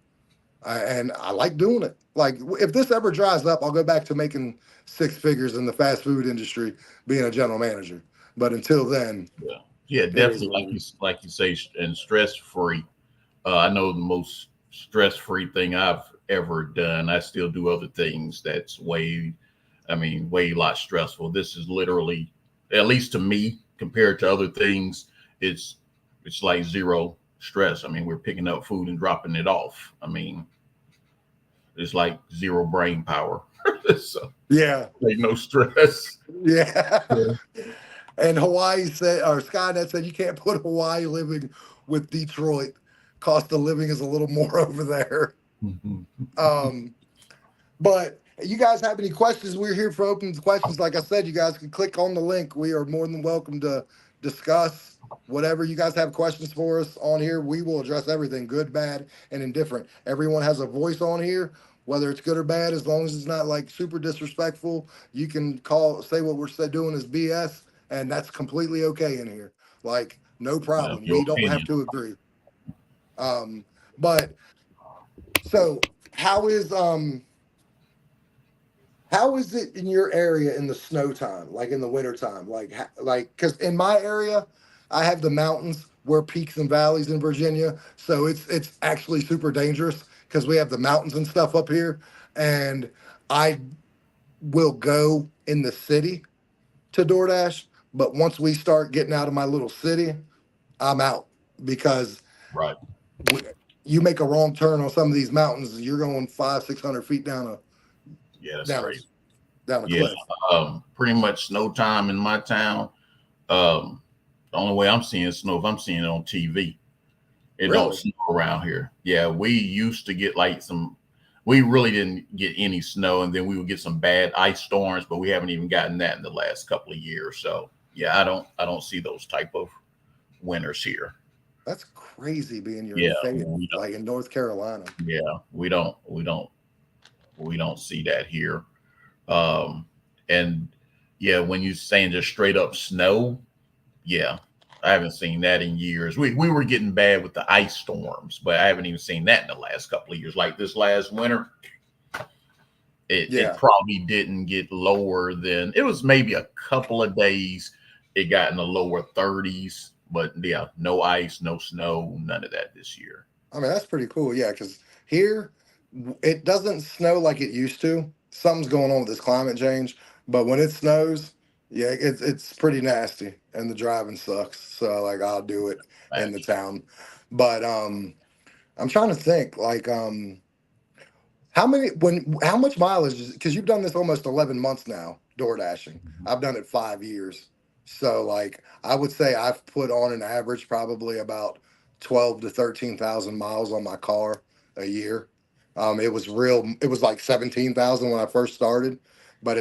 And I like doing it. Like if this ever dries up, I'll go back to making 6 figures in the fast food industry, being a general manager. But until then, Yeah, yeah, it is definitely. what it is. Like you say, and stress free. I know the most stress free thing I've ever done. I still do other things that's way, I mean, way a lot stressful. This is literally, at least to me, compared to other things, it's it's like zero stress. I mean, we're picking up food and dropping it off. I mean, it's like zero brain power. So Yeah, like no stress. yeah. Yeah. And Hawaii said, or Skynet said, you can't put Hawaii living with Detroit. Cost of living is a little more over there. Um, but you guys have any questions? We're here for open questions. Like I said, you guys can click on the link. We are more than welcome to discuss whatever you guys have questions for us on here. We will address everything, good, bad, and indifferent. Everyone has a voice on here, whether it's good or bad, as long as it's not like super disrespectful. You can say what doing is BS, and that's completely okay in here. Like, no Yeah, problem. your We don't have opinion. to agree. But so how is it in your area in the snow time, like in the winter time? Like, because in my area, I have the mountains. We're peaks and valleys in Virginia, so it's actually super dangerous because we have the mountains and stuff up here. And I will go in the city to DoorDash, but once we start getting out of my little city, I'm out because Right. we, you make a wrong turn on some of these mountains, you're going 500, 600 feet Yeah, that's down a crazy. down a Yeah. cliff. Pretty much snow time in my town. The only way I'm seeing snow if I'm seeing it on TV. It don't Really? snow around here. Yeah, we used to get like some. We really didn't get any snow, and then we would get some bad ice storms, but we haven't even gotten that in the last couple of years. So yeah, I don't see those type of winters here. That's crazy being you're in Yeah, Fayetteville, we don't, like in North Carolina. yeah, we don't see that here. Um, and yeah, when you saying just straight up snow, yeah, I haven't seen that in years. We were getting bad with the ice storms, but I haven't even seen that in the last couple of years. Like this last winter, it Yeah. probably didn't get lower than it was maybe a couple of days. It got in the lower 30s, but yeah, no ice, no snow, none of that this year. I mean, that's pretty cool. Yeah. Because here, it doesn't snow like it used to. something's going on with this climate change. But when it snows, yeah, it's pretty nasty, and the driving sucks. So like I'll do it in the town. But I'm trying to think like how much mileage is because you've done this almost 11 months now, door dashing. I've done it 5 years. So like I would say I've put on an average probably about 12 to 13,000 miles on my car a year. It was like 17,000 when I first started, but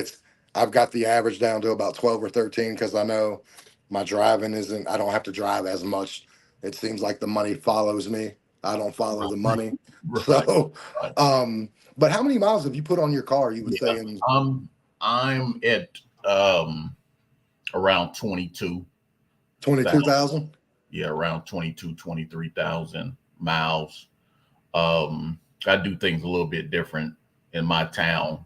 I've got the average down to about 12 or 13 because I know my driving isn't, I don't have to drive as much. It seems like the money follows me. I don't follow the money. Right. So, Right. but how many miles have you put on your car, you would Yeah. say? In I'm at around 22,000. 22,000? Yeah, around 22, 23,000 miles. I do things a little bit different in my town.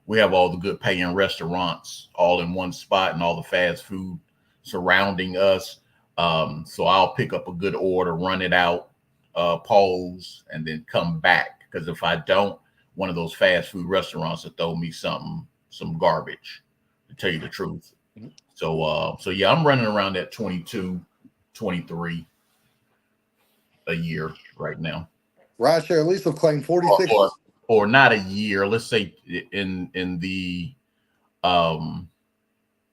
We have all the good paying restaurants all in one spot and all the fast food surrounding us. So I'll pick up a good order, run it out, pause, and then come back. Because if I don't, one of those fast food restaurants will throw me some garbage, to tell you the truth. So yeah, I'm running around at 22, 23 a year right now. Rideshare at least have claimed or, 46. or or not a year. Let's say in the um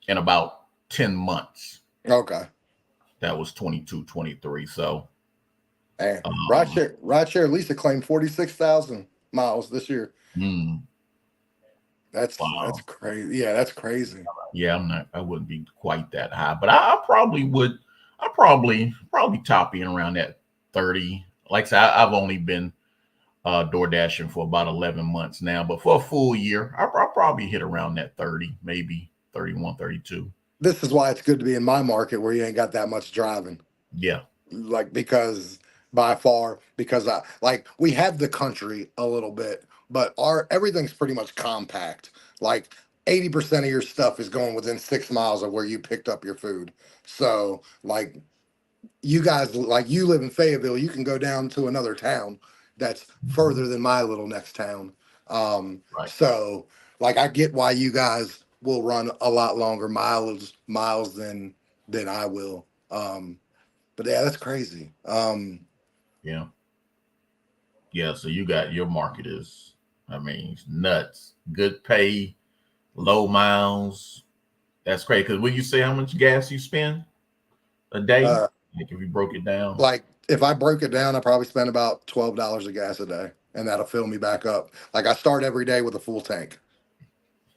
in about 10 months. Okay. That was 22, 23. So And um rideshare at least have claimed 46,000 miles this year. mm, That's wow. crazy. Yeah, that's crazy. Yeah, I wouldn't be quite that high, but I probably would. I probably top in around that 30. Like I said, I've only been door dashing for about 11 months now, but for a full year, I'll probably hit around that 30, maybe 31, 32. This is why it's good to be in my market where you ain't got that much driving. Yeah. Like because by far because I like we have the country a little bit, but our everything's pretty much compact. Like 80% of your stuff is going within 6 miles of where you picked up your food. So like you guys, like you live in Fayetteville, you can go down to another town that's further than my little next town. Right. So like I get why you guys will run a lot longer miles than I will. But yeah, that's crazy. Yeah. Yeah. So you got your market is, I mean, it's nuts. Good pay, low miles. That's great. Because when you say how much gas you spend a day, Uh, like if you broke it down, like if I broke it down, I probably spend about $12 of gas a day, and that'll fill me back up. Like I start every day with a full tank.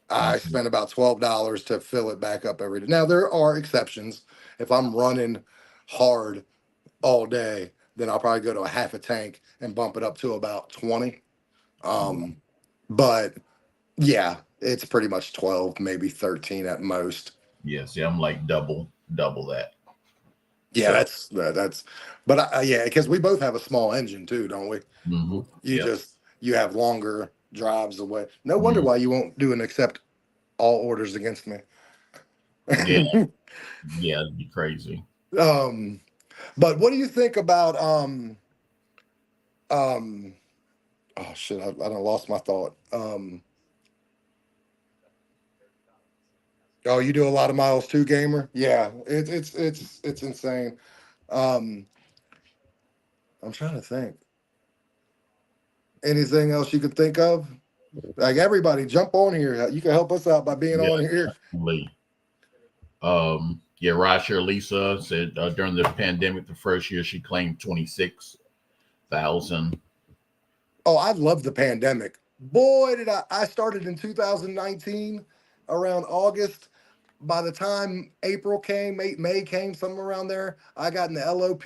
I mhm, spend about $12 to fill it back up every day. Now there are exceptions. If I'm running hard all day, then I'll probably go to a half a tank and bump it up to about 20. Um, but yeah, it's pretty much 12, maybe 13 at most. yeah, see, I'm like double that. Yeah, So, but yeah, because we both have a small engine too, don't we? You yeah, just you have longer drives away. No wonder mhm, why you won't do an accept all orders against me. yeah, yeah, it'd be crazy. um, but what do you think about um? Oh shit, I done lost my thought. Oh, you do a lot of miles too, gamer. Yeah, it's insane. Um, I'm trying to think. Anything else you could think of? Like everybody, jump on here. You can help us out by being Yeah, on here. definitely. Yeah, Rasher Lisa said during the pandemic, the first year she claimed 26,000. Oh, I love the pandemic. Boy, did I started in 2019 around August. By the time April came, May came, somewhere around there, I got in the LOP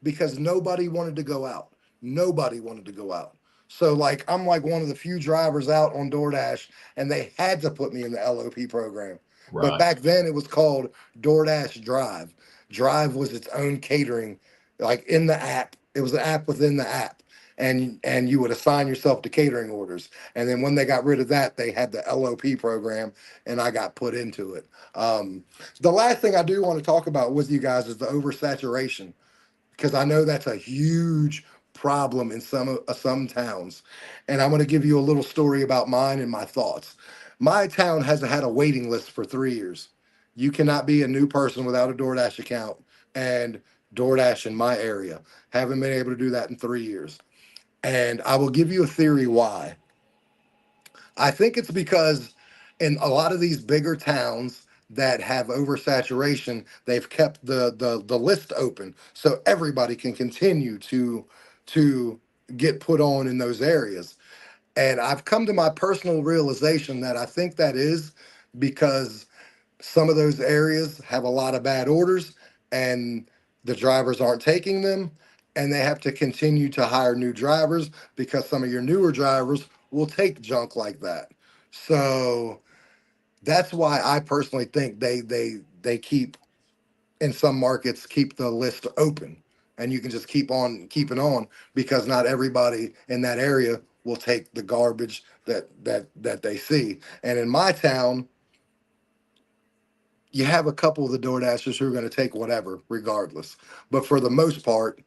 because nobody wanted to go out. Nobody wanted to go out. So like I'm like one of the few drivers out on DoorDash, and they had to put me in the LOP program. But Right, back then it was called DoorDash Drive. Drive was its own catering, like in the app. It was an app within the app. And you would assign yourself to catering orders. And then when they got rid of that, they had the LOP program, and I got put into it. Um, the last thing I do want to talk about with you guys is the oversaturation, because I know that's a huge problem in some towns. And I'm going to give you a little story about mine and my thoughts. My town has had a waiting list for 3 years. You cannot be a new person without a DoorDash account, and DoorDash in my area haven't been able to do that in 3 years. And I will give you a theory why. I think it's because in a lot of these bigger towns that have oversaturation, they've kept the list open so everybody can continue to get put on in those areas. And I've come to my personal realization that I think that is because some of those areas have a lot of bad orders and the drivers aren't taking them, and they have to continue to hire new drivers because some of your newer drivers will take junk like that. So that's why I personally think they keep, in some markets, keep the list open, and you can just keep on keeping on because not everybody in that area will take the garbage that they see. And in my town, you have a couple of the door dashers who are going to take whatever regardless, but for the most part,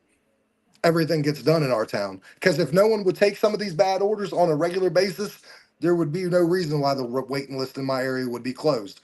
everything gets done in our town. Because if no one would take some of these bad orders on a regular basis, there would be no reason why the waiting list in my area would be closed.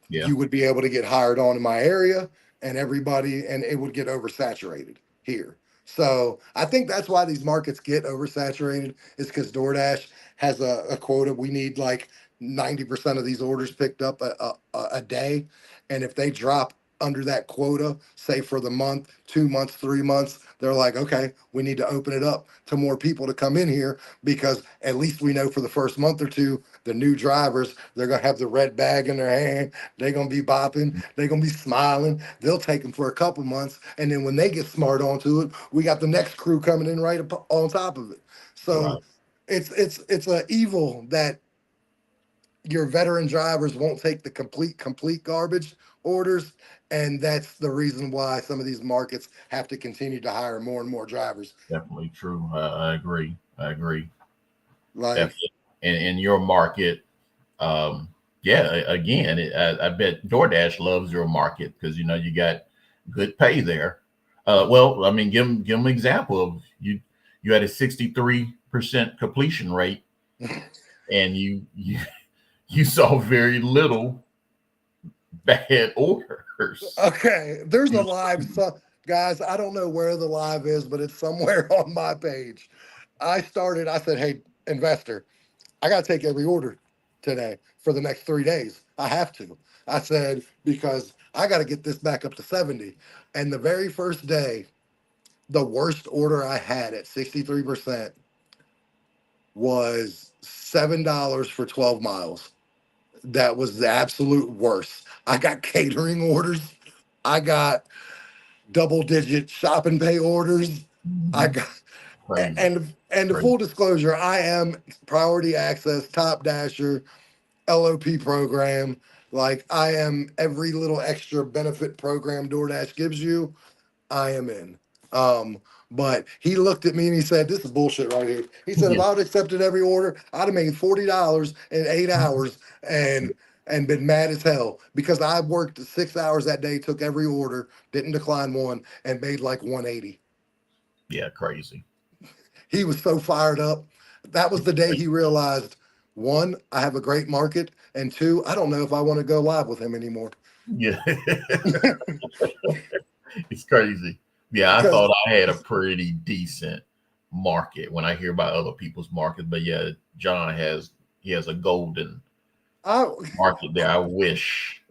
Yeah. You would be able to get hired on in my area, and everybody, and it would get oversaturated here. So I think that's why these markets get oversaturated, is because DoorDash has a quota. We need like 90% of these orders picked up a day. And if they drop under that quota, say for the month, 2 months, 3 months, they're like, okay, we need to open it up to more people to come in here, because at least we know for the first month or two, the new drivers, they're going to have the red bag in their hand. They're going to be bopping. They're going to be smiling. They'll take them for a couple months. And then when they get smart onto it, we got the next crew coming in right on top of it. Right. So it's a evil that your veteran drivers won't take the complete garbage orders, and that's the reason why some of these markets have to continue to hire more and more drivers. Definitely true. I agree. I agree. Like, Definitely. In your market, yeah, again, I bet DoorDash loves your market because you got good pay there. Well, I mean, give them an example of you had a 63% completion rate, and you saw very little bad orders. okay, there's a live, guys. I don't know where the live is, but it's somewhere on my page. I said, hey, investor, I got to take every order today for the next 3 days. I have to. I said, because I got to get this back up to 70. And the very first day, the worst order I had at 63% was $7 for 12 miles. That was the absolute worst. I got catering orders. I got double digit shop and pay orders. I got, Crazy. and the Crazy. full disclosure, I am priority access, top dasher, LOP program. Like, I am every little extra benefit program DoorDash gives you, I am in. But he looked at me and he said, "This is bullshit right here." He said, "If Yeah. I would accepted every order, I'd have made $40 in 8 hours and been mad as hell because I worked 6 hours that day, took every order, didn't decline one, and made like 180." Yeah, crazy. He was so fired up. That was the day he realized, one, I have a great market, and two, I don't know if I want to go live with him anymore. Yeah. It's crazy. Yeah, I Because thought I had a pretty decent market when I hear about other people's markets, but yeah, John has a golden I market there. I wish.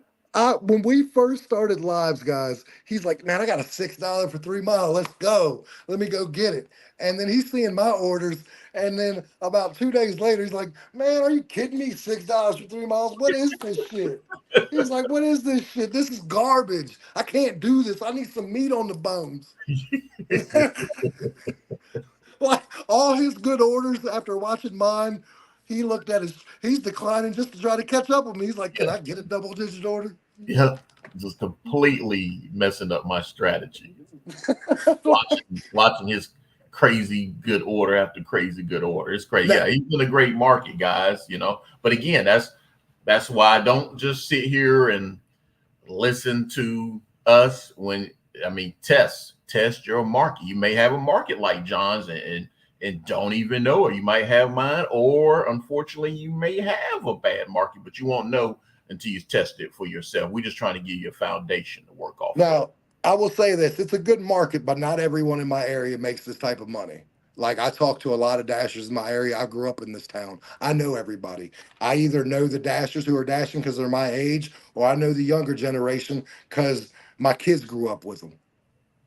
when we first started lives, guys, he's like, "Man, I got a $6 for 3 miles. Let's go. Let me go get it." And then he's seeing my orders. And then about 2 days later, he's like, "Man, are you kidding me? $6 for 3 miles? What is this shit?" He's like, "What is this shit? This is garbage. I can't do this. I need some meat on the bones." Like, all his good orders after watching mine, he looked at he's declining just to try to catch up with me. He's like, "Can Yeah, I get a double digit order?" yeah, just completely messing up my strategy. Watching his crazy good order after crazy good order. It's crazy. Now, Yeah, he's in a great market, guys. But again, that's why I don't just sit here and listen to us. Test. test your market. You may have a market like John's and don't even know it. You might have mine, or unfortunately, you may have a bad market, but you won't know until you test it for yourself. We're just trying to give you a foundation to work off of. Now, I will say this, it's a good market, but not everyone in my area makes this type of money. Like I talk to a lot of dashers in my area. I grew up in this town. I know everybody. I either know the dashers who are dashing because they're my age, or I know the younger generation because my kids grew up with them.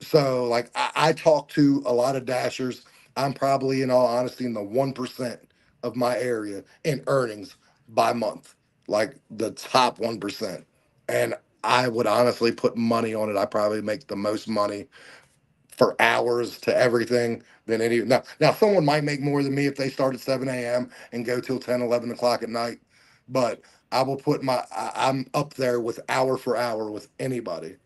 So like I talk to a lot of dashers. I'm probably in all honesty in the 1% of my area in earnings by month, like the top 1%. And I would honestly put money on it. I probably make the most money for hours to everything than any. Now someone might make more than me if they start at 7 a.m. and go till 10, 11 o'clock at night. But I will put I'm up there with hour for hour with anybody.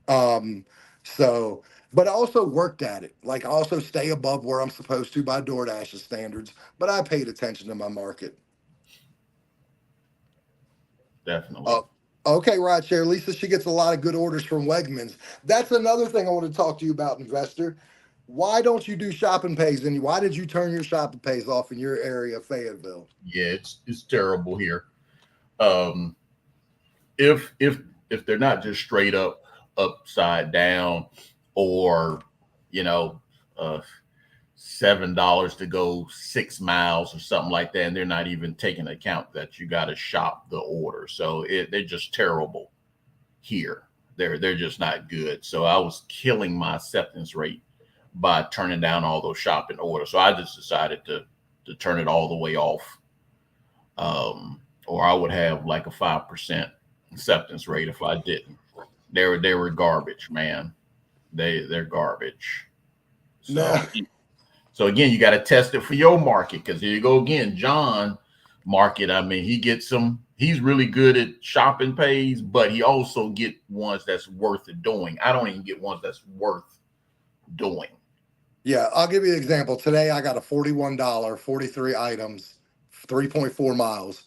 Um, so, but I also worked at it. Like I also stay above where I'm supposed to by DoorDash's standards, but I paid attention to my market. Definitely. Oh, okay, Rideshare. Lisa, she gets a lot of good orders from Wegmans. That's another thing I want to talk to you about, investor. Why don't you do shopping pays? And why did you turn your shopping pays off in your area, Fayetteville? Yeah, it's terrible here. Um, if they're not just straight up upside down, or you know, uh, $7 to go 6 miles or something like that, and they're not even taking account that you got to shop the order. So they're just terrible here. They're just not good. So I was killing my acceptance rate by turning down all those shopping orders. So I just decided to turn it all the way off. Or I would have like a 5% acceptance rate if I didn't. They were garbage, man. They're garbage. No. So again, you got to test it for your market, because here you go again, John market. I mean, he gets some. He's really good at shopping pays, but he also get ones that's worth doing. I don't even get ones that's worth doing. Yeah, I'll give you an example. Today I got a $41, 43 items, 3.4 miles.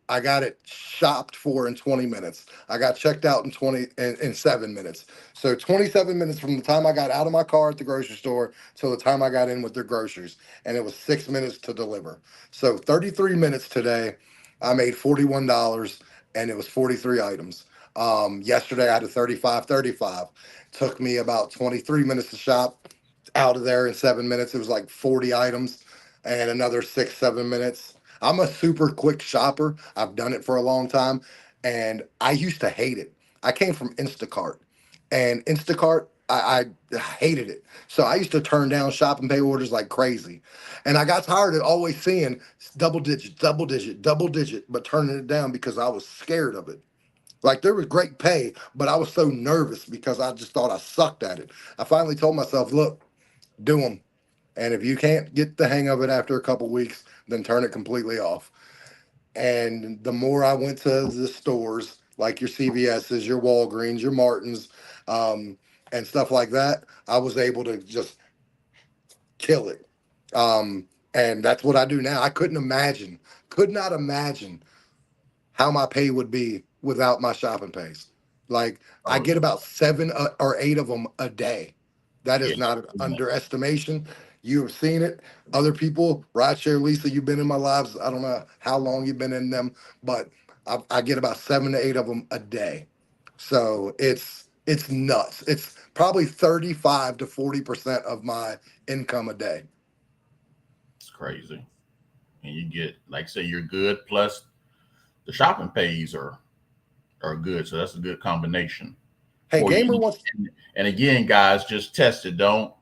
I got it shopped for in 20 minutes. I got checked out in 7 minutes. So 27 minutes from the time I got out of my car at the grocery store till the time I got in with their groceries. And it was 6 minutes to deliver. So 33 minutes today. I made $41 and it was 43 items. Yesterday I had a 35. Took me about 23 minutes to shop out of there in 7 minutes. It was like 40 items and another 6, 7 minutes. I'm a super quick shopper. I've done it for a long time and I used to hate it. I came from Instacart and Instacart, I hated it. So I used to turn down shop and pay orders like crazy. And I got tired of always seeing double digit, but turning it down because I was scared of it. Like there was great pay, but I was so nervous because I just thought I sucked at it. I finally told myself, look, do them. And if you can't get the hang of it after a couple weeks, then turn it completely off. And the more I went to the stores, like your CVS's, your Walgreens, your Martins, and stuff like that, I was able to just kill it. And that's what I do now. I could not imagine how my pay would be without my shopping pays. Like I Oh get about 7 or 8 of them a day. That yeah, is not an underestimation. You have seen it. Other people, Rideshare Lisa, you've been in my lives. I don't know how long you've been in them, but I get about 7 to 8 of them a day. So it's nuts. It's probably 35 to 40% of my income a day. it's crazy. And you get, like say, you're good, plus the shopping pays are good. So that's a good combination Hey, for Gamer you. wants. And again, guys, just test it. Don't,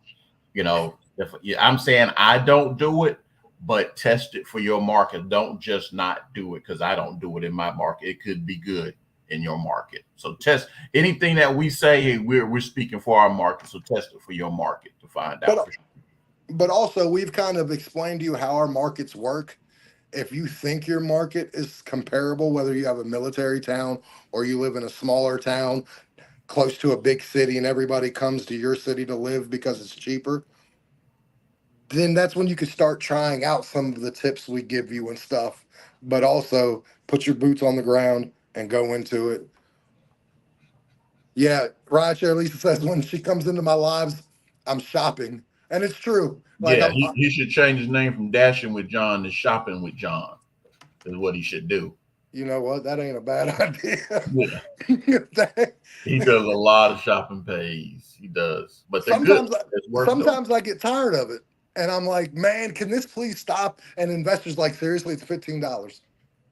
if yeah, I'm saying I don't do it, but test it for your market. Don't just not do it because I don't do it in my market. It could be good in your market. So test anything that we say. Hey, we're speaking for our market. So test it for your market to find out But for sure. but also we've kind of explained to you how our markets work. If you think your market is comparable, whether you have a military town or you live in a smaller town close to a big city and everybody comes to your city to live because it's cheaper, then that's when you can start trying out some of the tips we give you and stuff. But also put your boots on the ground and go into it. Yeah, Rideshare Lisa says when she comes into my lives, I'm shopping, and it's true. Like Yeah, he should change his name from Dashing with John to Shopping with John. Is what he should do. you know what? That ain't a bad idea. Yeah, That- he does a lot of shopping pays. He does, but they're good. sometimes, It's worth doing. sometimes I get tired of it, and I'm like, man, can this please stop? And investors like, seriously, it's $15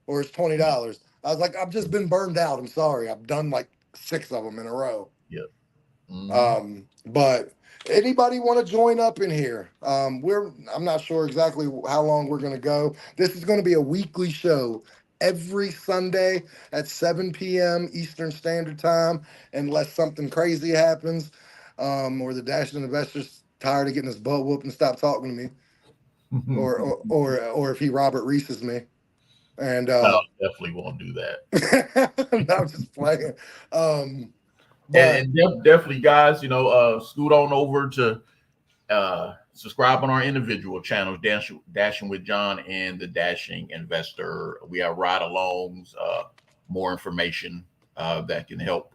or it's $20. I was like, I've just been burned out. I'm sorry. I've done like 6 of them in a row. Yep. Mm-hmm. But anybody want to join up in here? I'm not sure exactly how long we're going to go. This is going to be a weekly show every Sunday at 7 p.m. Eastern Standard Time, unless something crazy happens, or the Dashing Investor's tired of getting his butt whooped and stop talking to me, or if he Robert Reese's me. And I definitely won't do that. no, I'm just playing. And definitely, guys, scoot on over to subscribe on our individual channels, Dashing with John and the Dashing Investor. We have ride-alongs, more information that can help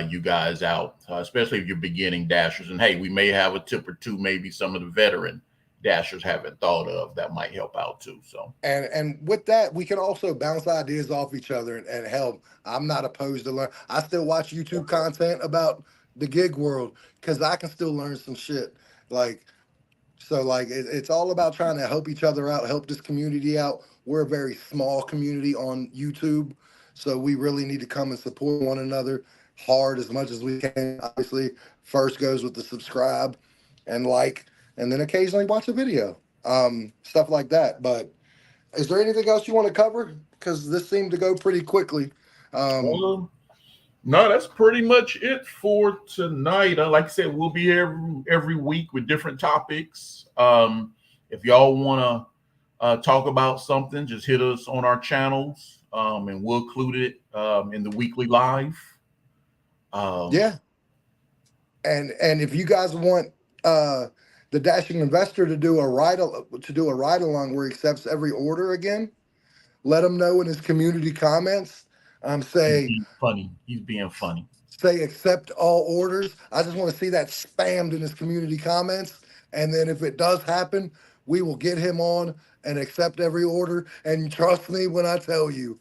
you guys out, especially if you're beginning dashers. And hey, we may have a tip or two, maybe some of the veteran dashers haven't thought of that might help out too. So and with that, we can also bounce ideas off each other and help. I'm not opposed to learn. I still watch YouTube content about the gig world because I can still learn some shit. Like, so like it's all about trying to help each other out, help this community out. We're a very small community on YouTube, so we really need to come and support one another hard as much as we can. Obviously, first goes with the subscribe and like, and then occasionally watch a video, stuff like that. But is there anything else you want to cover? Because this seemed to go pretty quickly. no, that's pretty much it for tonight. Like I said, we'll be here every week with different topics. If y'all want to talk about something, just hit us on our channels, and we'll include it in the weekly live. Yeah. And if you guys want the Dashing Investor to do a ride along where he accepts every order again, let him know in his community comments. Say He's being funny. Say accept all orders. I just want to see that spammed in his community comments. And then if it does happen, we will get him on and accept every order. And trust me when I tell you,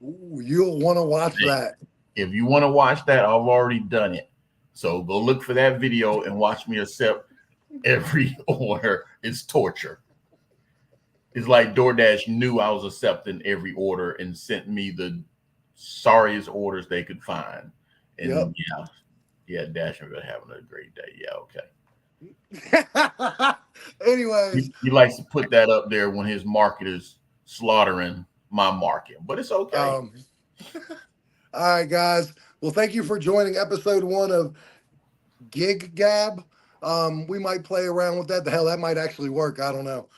you'll want to watch that. If you want to watch that, I've already done it. So go look for that video and watch me accept every order. It's torture. It's like DoorDash knew I was accepting every order and sent me the sorriest orders they could find. And yeah, Dash, we're having a great day. Yeah, okay. Anyways, he likes to put that up there when his marketers slaughtering my market, but it's okay. All right, guys. Well, thank you for joining episode 1 of Gig Gab. We might play around with that. The hell, that might actually work. I don't know.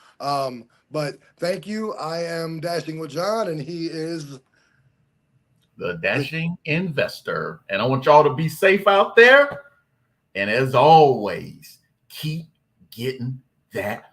But thank you. I am Dashing with John, and he is the Dashing Investor. And I want y'all to be safe out there. And as always, keep getting that